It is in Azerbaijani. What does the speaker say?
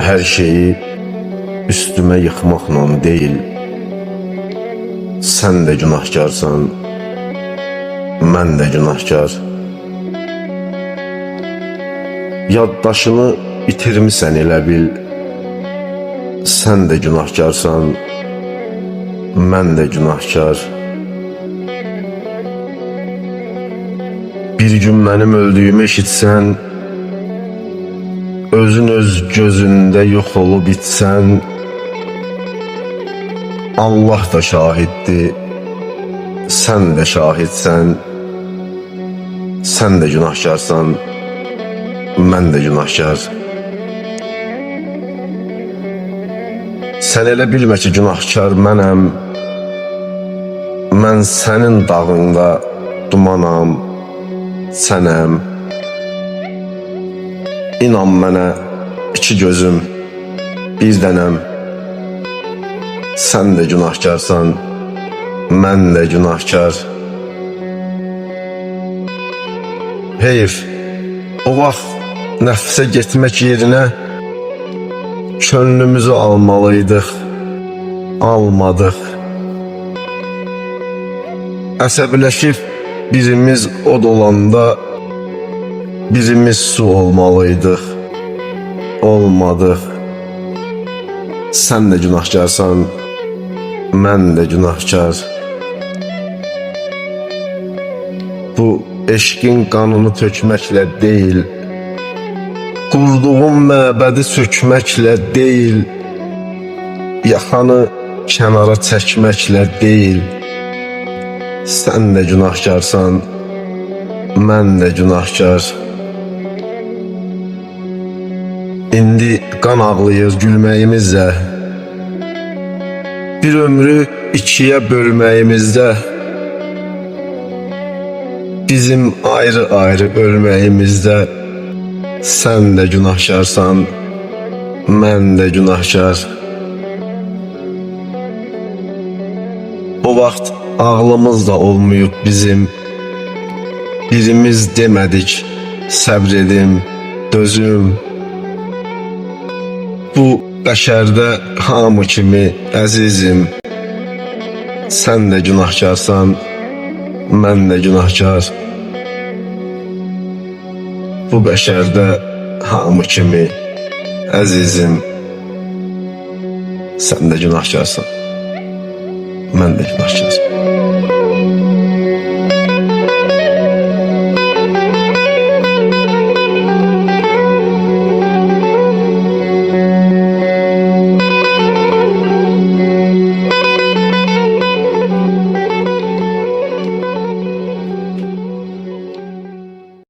her şeyi üstüme yıkmakla değil, sen de günahkarsan, mən də günahkar. Yaddaşını itirmisən elə bil, sen de günahkarsan, mən də günahkar. Bir gün mənim öldüyümü eşitsən, özün öz gözündə yox olub itsən, Allah da şahiddir, sən də şahidsən, sən də günahkarsan, mən də günahkar. Sən elə bilmə ki, günahkar mənəm, mən sənin dağında dumanam, sənəm. İnan mənə, iki gözüm, bir dənəm. Sən də günahkarsan, mən də günahkar. Heyf, o vaxt nəfsə getmək yerinə könlümüzü almalıydıq, almadıq. Əsəbləşib birimiz od olanda birimiz su olmalıydıq, olmadıq. Sən də günahkarsan, mən də günahkar. Bu eşqin qanını tökməklə deyil, qurduğum məbədi sökməklə deyil, yaxanı kənara çəkməklə deyil. Sən də günahkarsan, mən də günahkar. İndi qan ağlayır gülməyimizlə, bir ömrü ikiyə bölməyimizdə, bizim ayrı-ayrı ölməyimizdə. Sən də günahkarsan, mən də günahkar. O vaxt ağlımız da olmayıb bizim, birimiz demədik, səbr edim, dözüm. Bu bəşərdə hamı kimi əzizim, sən də günahkarsan, mən də günahkar. Bu bəşərdə hamı kimi əzizim, sən də günahkarsan, mən də günahkar.